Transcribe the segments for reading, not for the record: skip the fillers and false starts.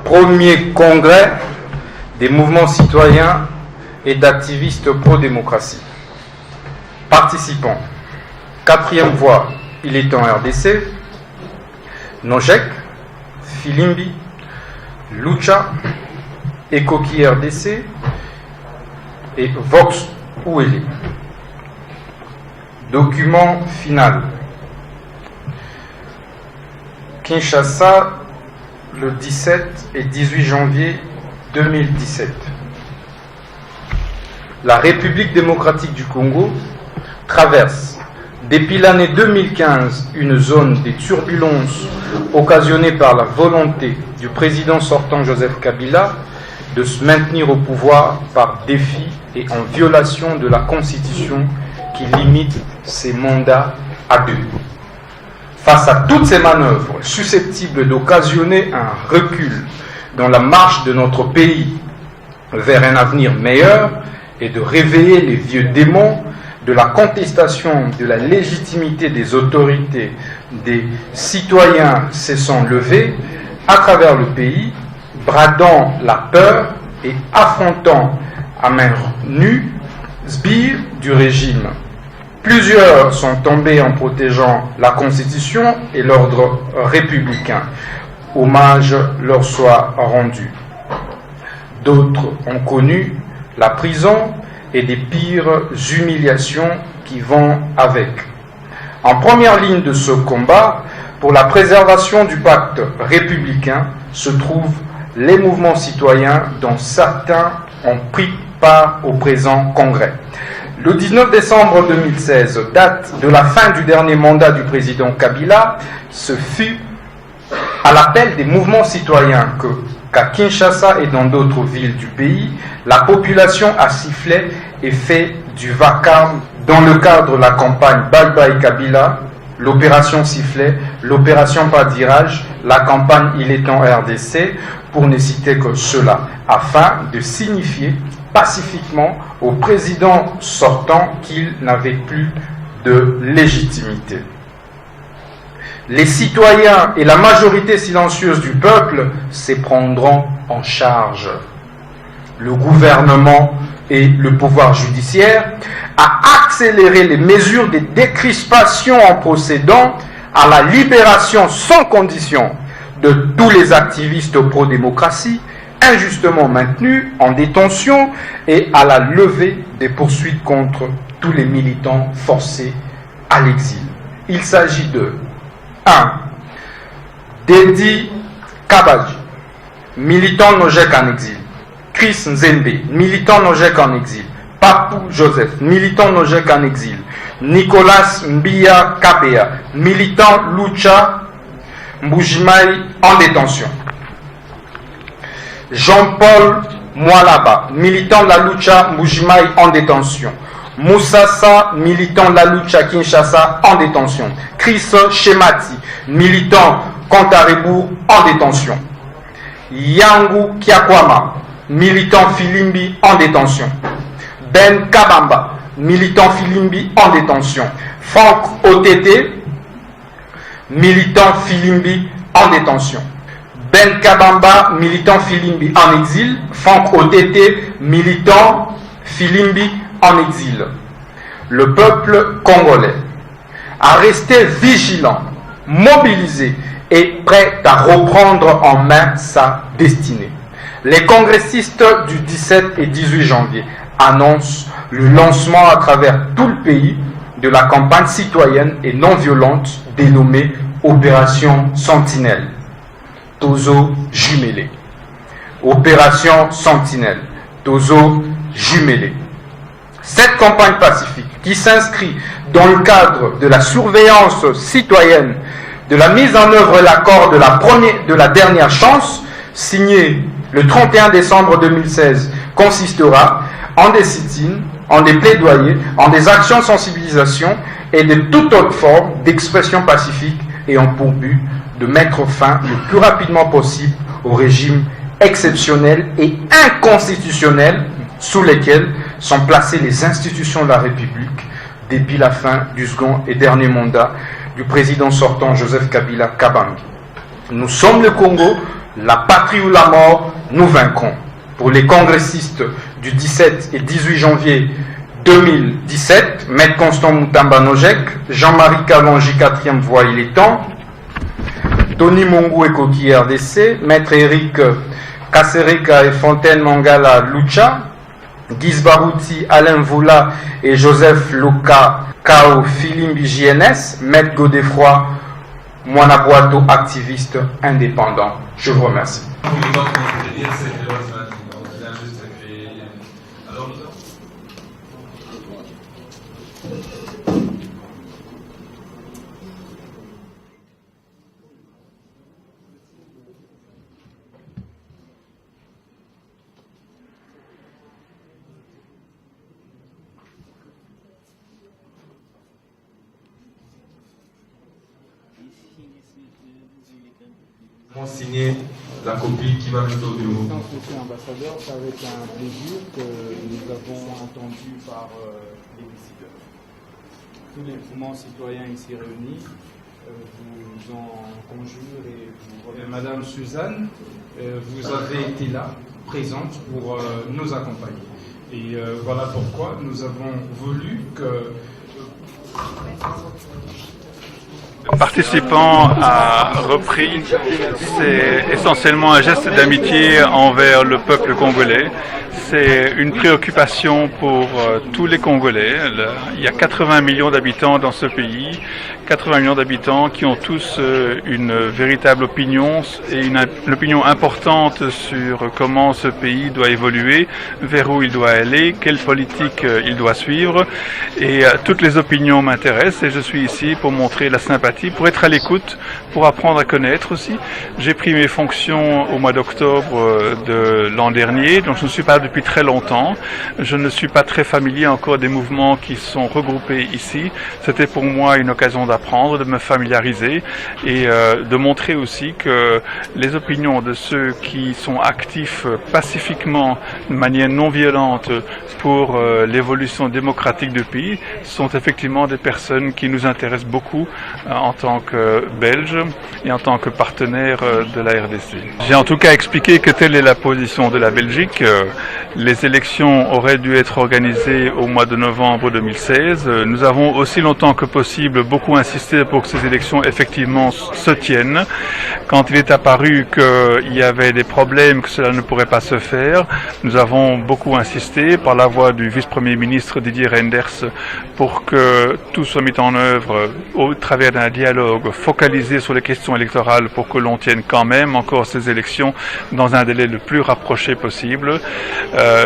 Premier congrès des mouvements citoyens et d'activistes pro-démocratie. Participants: 4e voie, il est en RDC, Nojek, Filimbi, Lucha, Ekoki RDC et Vox Ouélé. Document final. Kinshasa, le 17 et 18 janvier 2017. La République démocratique du Congo traverse depuis l'année 2015 une zone de turbulences occasionnée par la volonté du président sortant Joseph Kabila de se maintenir au pouvoir par défi et en violation de la Constitution qui limite ses mandats à 2. Face à toutes ces manœuvres susceptibles d'occasionner un recul dans la marche de notre pays vers un avenir meilleur et de réveiller les vieux démons de la contestation de la légitimité des autorités, des citoyens se sont levés à travers le pays, bradant la peur et affrontant à main nue sbires du régime. Plusieurs sont tombés en protégeant la Constitution et l'ordre républicain. Hommage leur soit rendu. D'autres ont connu la prison et des pires humiliations qui vont avec. En première ligne de ce combat, pour la préservation du pacte républicain, se trouvent les mouvements citoyens dont certains ont pris part au présent congrès. Le 19 décembre 2016, date de la fin du dernier mandat du président Kabila, ce fut à l'appel des mouvements citoyens qu'à Kinshasa et dans d'autres villes du pays, la population a sifflé et fait du vacarme dans le cadre de la campagne Bye Bye Kabila, l'opération Sifflet, l'opération Padirage, la campagne Il est en RDC, pour ne citer que cela, afin de signifier pacifiquement au président sortant qu'il n'avait plus de légitimité. Les citoyens et la majorité silencieuse du peuple se prendront en charge. Le gouvernement et le pouvoir judiciaire a accéléré les mesures de décrispation en procédant à la libération sans condition de tous les activistes pro-démocratie injustement maintenus en détention et à la levée des poursuites contre tous les militants forcés à l'exil. Il s'agit de 1. Dedi Kabaji, militant Nojek en exil. Chris Nzembe, militant Nojek en exil. Papou Joseph, militant Nojek en exil. Nicolas Mbia Kabea, militant Lucha Mbujimai en détention. Jean-Paul Mwalaba, militant de la Lucha Mbujimai en détention. Moussassa, militant de la Lucha Kinshasa en détention. Chris Shemati, militant Kantarebourg en détention. Yangu Kiakwama, militant Filimbi en détention. Ben Kabamba, militant Filimbi en détention. Franck Otete, militant Filimbi en détention. Ben Kabamba, militant Filimbi en exil. Franck Otete, militant Filimbi en exil. Le peuple congolais a resté vigilant, mobilisé et prêt à reprendre en main sa destinée. Les congressistes du 17 et 18 janvier annoncent le lancement à travers tout le pays de la campagne citoyenne et non violente dénommée Opération Sentinelle. Tozo jumelé. Opération Sentinelle. Tozo jumelé. Cette campagne pacifique qui s'inscrit dans le cadre de la surveillance citoyenne, de la mise en œuvre de l'accord de la dernière chance, signé le 31 décembre 2016, consistera en des sit-ins, en des plaidoyers, en des actions de sensibilisation et de toute autre forme d'expression pacifique ayant pour but de mettre fin le plus rapidement possible au régime exceptionnelles et inconstitutionnelles sous lesquelles sont placées les institutions de la République depuis la fin du second et dernier mandat du président sortant Joseph Kabila Kabange. Nous sommes le Congo, la patrie ou la mort, nous vaincrons. Pour les congressistes du 17 et 18 janvier 2017, Maître Constant Moutamba Nojek, Jean-Marie Kalonji 4e voie, il est temps, Tony Mungu et Koki RDC, Maître Eric Kasereka et Fontaine Mangala Lucha, Guy Barouti, Alain Voula et Joseph Loka Kao Filimbi JNS, Maître Godefroy Moinaboato, activiste indépendant. Je vous remercie. Signer la copie qui va rester au bureau. Monsieur l'ambassadeur, c'est avec un plaisir que nous avons entendu par les décideurs. Tous les mouvements citoyens ici réunis vous en conjurent et vous remercie. Madame Suzanne, vous avez été là, présente, pour nous accompagner. Et voilà pourquoi nous avons voulu que... Le participant a repris, c'est essentiellement un geste d'amitié envers le peuple congolais. C'est une préoccupation pour tous les Congolais. Il y a 80 millions d'habitants dans ce pays, 80 millions d'habitants qui ont tous une véritable opinion et une opinion importante sur comment ce pays doit évoluer, vers où il doit aller, quelle politique il doit suivre. Et toutes les opinions m'intéressent et je suis ici pour montrer la sympathie, pour être à l'écoute, pour apprendre à connaître aussi. J'ai pris mes fonctions au mois d'octobre de l'an dernier, donc je ne suis pas depuis très longtemps. Je ne suis pas très familier encore des mouvements qui sont regroupés ici. C'était pour moi une occasion d'apprendre, de me familiariser et de montrer aussi que les opinions de ceux qui sont actifs pacifiquement, de manière non violente pour l'évolution démocratique du pays, sont effectivement des personnes qui nous intéressent beaucoup en tant que Belges et en tant que partenaires de la RDC. J'ai en tout cas expliqué que telle est la position de la Belgique. Les élections auraient dû être organisées au mois de novembre 2016. Nous avons aussi longtemps que possible beaucoup insisté pour que ces élections effectivement se tiennent. Quand il est apparu qu'il y avait des problèmes, que cela ne pourrait pas se faire, nous avons beaucoup insisté par la voix du vice-premier ministre Didier Reynders pour que tout soit mis en œuvre au travers d'un dialogue focalisé sur les questions électorales pour que l'on tienne quand même encore ces élections dans un délai le plus rapproché possible.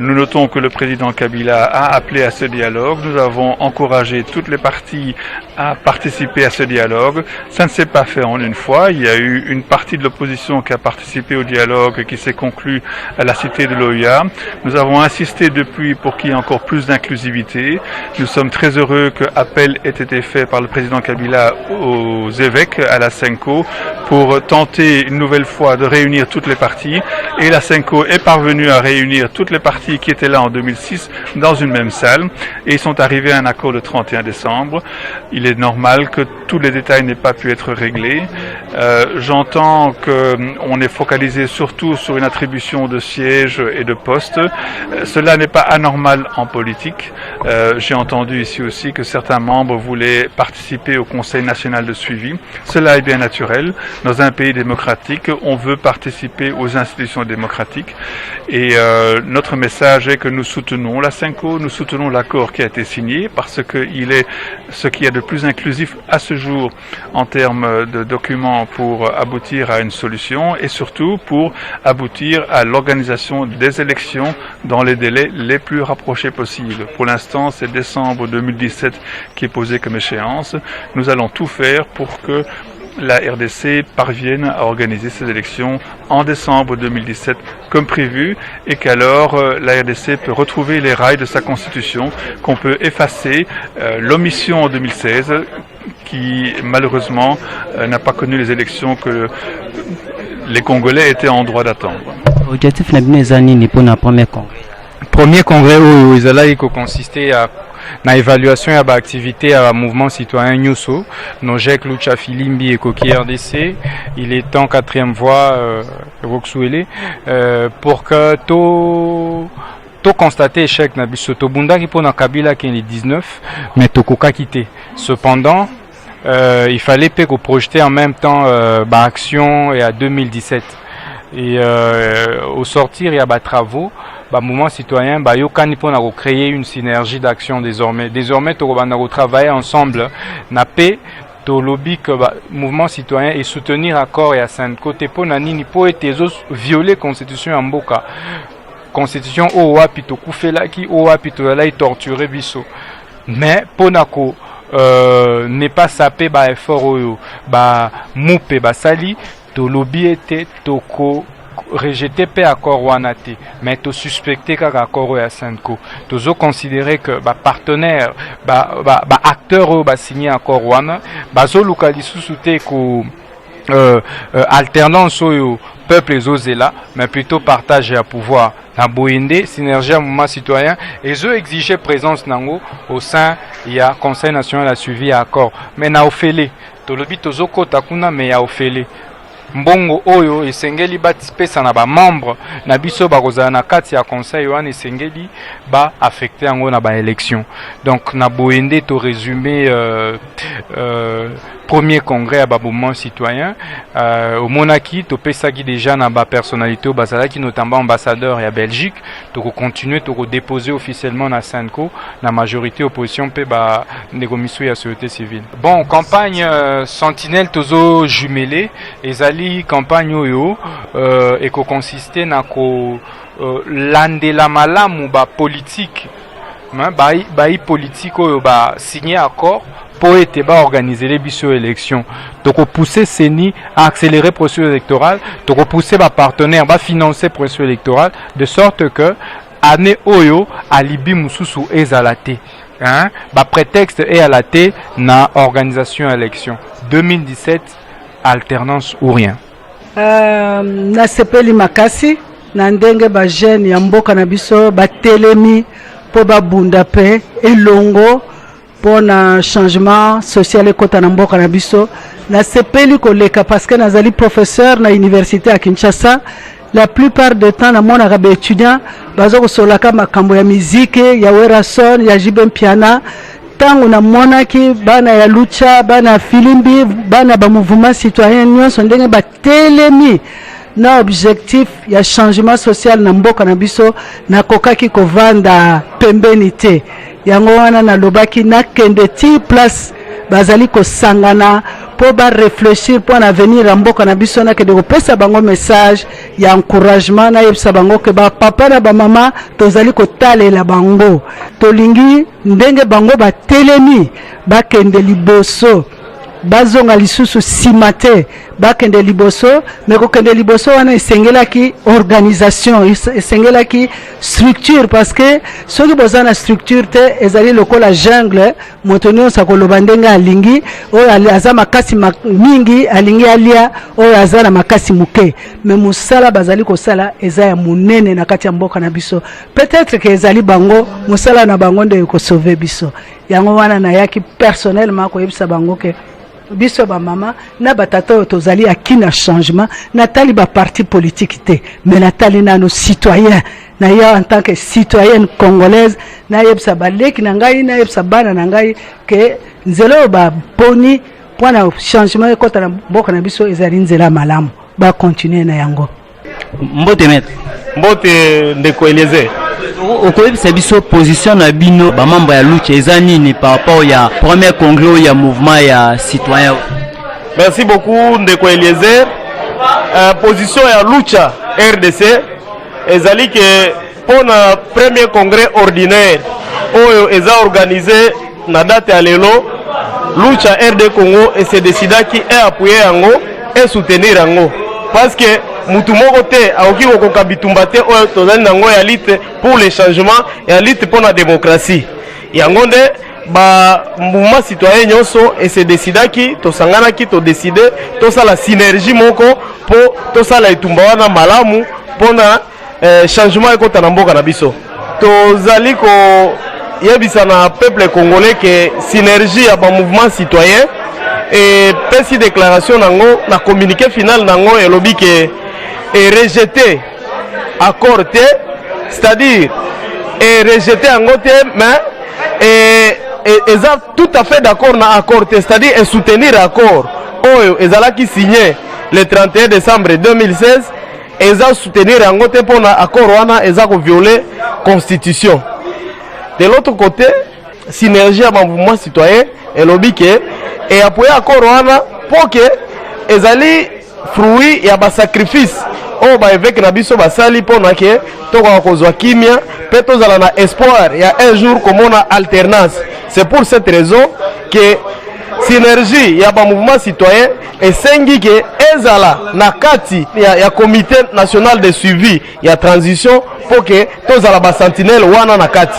Nous notons que le président Kabila a appelé à ce dialogue. Nous avons encouragé toutes les parties à participer à ce dialogue. Ça ne s'est pas fait en une fois. Il y a eu une partie de l'opposition qui a participé au dialogue qui s'est conclu à la cité de l'OUA. Nous avons insisté depuis pour qu'il y ait encore plus d'inclusivité. Nous sommes très heureux que appel ait été fait par le président Kabila aux évêques, à la Senko, pour tenter une nouvelle fois de réunir toutes les parties. Et la Senko est parvenue à réunir toutes les parties qui étaient là en 2006 dans une même salle. Et ils sont arrivés à un accord le 31 décembre. Il est normal que tous les détails n'aient pas pu être réglés. J'entends qu'on est focalisé surtout sur une attribution de sièges et de postes. Cela n'est pas anormal en politique. J'ai entendu ici aussi que certains membres voulaient participer au Conseil national de suivi. Cela est bien naturel. Dans un pays démocratique, on veut participer aux institutions démocratiques. Et notre message est que nous soutenons la Senko, nous soutenons l'accord qui a été signé parce qu'il est ce qu'il y a de plus inclusif à ce jour en termes de documents pour aboutir à une solution et surtout pour aboutir à l'organisation des élections dans les délais les plus rapprochés possibles. Pour l'instant, c'est décembre 2017 qui est posé comme échéance. Nous allons tout faire pour que la RDC parvienne à organiser ces élections en décembre 2017 comme prévu et qu'alors la RDC peut retrouver les rails de sa constitution, qu'on peut effacer l'omission en 2016 qui malheureusement n'a pas connu les élections que les Congolais étaient en droit d'attendre. Objectif na bino ezani ni pour na premier congrès. Premier congrès où il consistait à na évaluation ya ba activité ya mouvement citoyen Nyuso, Nojek Lucha Filimbi et Koki RDC. Il est en 4e voie Roxouele pour que to constater échec na biso to bunda ki pona Kabila qui est 19 mais to koka quitté. Cependant il fallait peut projeter en même temps ba action et à 2017 et au sortir il y a ba travaux ba mouvement citoyen ba yokani pona créer une synergie d'action désormais to ba na travailler ensemble na paix to lobby que mouvement citoyen et soutenir accord et à saint côté pona nini po etezo violer constitution ya mboka constitution o wapi to kufelaki o wapi to la torturer biso mais ponako n'est pas sapé ba effort oyo ba moupe ba sali to lobby était toko rejeté pe accord wana te mais to suspecté kaka accord ya Senko tozo considérer que ba partenaire ba acteur oyo ba signé accord wana bazo localiser te ko alternance oyo peuple ezozela mais plutôt partage à pouvoir na boyende synergie mouvement citoyen et zo exiger présence nango au sein ya conseil national à suivi à accord mais na ofele to lobi tozo kota kuna mais ya ofele mbongo oyo esengeli batipesa na ba membre na biso bakozala na kati ya conseil wana esengeli ba affecté yango na ba élection donc na boyende to résumé premier congrès à mouvement citoyen au Monaki to pesaki déjà na ba personnalité au bazalaki notamment ambassadeur et à Belgique to continuer to déposer officiellement na Senko na majorité opposition pe ba négociation ya société civile bon campagne sentinelle tozo jumelé ezali campagne oyo et ko consistait na ko landela malamu ba politique ba politique oyo ba signer accord pour être organiser les biso élections donc pousser CENI à accélérer le processus électoral donc pousser ba partenaire ba financer le processus électoral de sorte que année oyo alibi mususu ezalate ba prétexte et à la té na organisation élection 2017 alternance ou rien na sepeli makasi na ndenge ba jeune ya mboka na biso ba telemi po ba bunda pe elongo pour un changement social et kota na mboka na biso na sepeli koleka parce que nazali professeur na université à Kinshasa la plupart du temps na mona ka ba étudiant bazo ko solaka makambo ya musique ya Werason ya Jibem Piana tango na mona ki bana ya lucha bana filimbi bana ba mouvement citoyen nyonso ndenge ba telemi na objectif ya changement social na mboka na biso na kokaki kovanda pembeni te yango wana na lobaki na kende ti place bazali ko sangana po ba réfléchir pour l'avenir ya mboka na biso na kende ko pesa bango message ya encouragement na yebisa bango ke ba papa na ba mama tozali ko talela bango tolingi ndenge bango ba telemi ba kende liboso bazonga lisusu simate bakende liboso mais kokende liboso wana esengelaki organisation esengelaki structure parce que soki bozana structure te ezali lokola jungle moto nyonso akoloba ndenge alingi oyo aza makasi mingi alingi alia oyo aza na makasi muke mais musala bazali kosala eza ya munene na kati ya mboka na biso peut-être que ezali bango musala na bango nde ekosauve biso yango wana na yaki personnellement koyebisa bango ke biso ba mama na batata oyo tozali akina changement natali ba parti politique te mais natali nano citoyen na yo en tant que citoyenne congolaise na yebisa baleki na ngai na yebisa bana na ngai ke nzelo ba poni pona changement ekota na mboka na biso ezali nzela malamu ba continuer na yango mbote maître mbote ndeko Eliezer okoyebisa biso position na bino ba membre ya lucha eza nini par rapport ya premier congrès ya mouvement ya citoyen. Merci beaucoup ndeko Eliezer. Position ya lucha RDC ezali ke pona premier congrès ordinaire oyo eza organisé na date ya lelo lucha RD Congo et se décidaki et appuyer yango et soutenir yango parce que mutu moko te aoki kokoka bitumba te oyo tozali nango ya lutte pour le changement ya lutte pour la démocratie yango nde ba mouvement citoyen nyonso et se décidaki tosanganaki to décider tosala synergie moko po tosala etumba wana malamu pona changement ekota na mboka na biso. Tozali ko yebisa na peuple congolais que synergie ya ba mouvement citoyen et pesi déclaration nango na communiqué final nango elobi que rejeter accord te, c'est-à-dire rejeter yango te, mais ils ont tout à fait d'accord na accord te, c'est-à-dire soutenir accord oyo ezalaki signé le 31 décembre 2016. Ils ont soutenir yango te pona accord wana eza ko violer constitution. De l'autre côté, synergie à mouvement citoyen elobi que et appuyer accord wana pour que ezali fruit ya ba sacrifice o ba évêque na biso basali pona que toka kozwa kimia pe tozala na espoir ya un jour comme on a alternance. C'est pour cette raison que synergie ya ba mouvement citoyen esengi que ezala na kati ya comité national de suivi ya transition pour que tozala ba sentinelle wana na kati.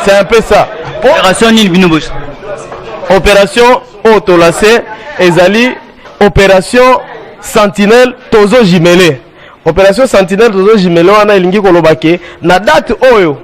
C'est un peu ça. Opération nini binobos. Opération Otolase ezali opération sentinelle tozo jimele. Opération sentinelle tozo jimele wana elingi kolobake na date oyo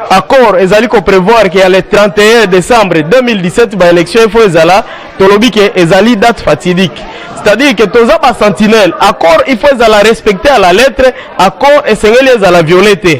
accord ezali ko prévoir que le 31 décembre 2017 ba élection il faut ezala tolobi que ezali date fatidique. C'est-à-dire que toza ba sentinelle accord il faut ezala respecter à la lettre, accord esengeli ezala violer te.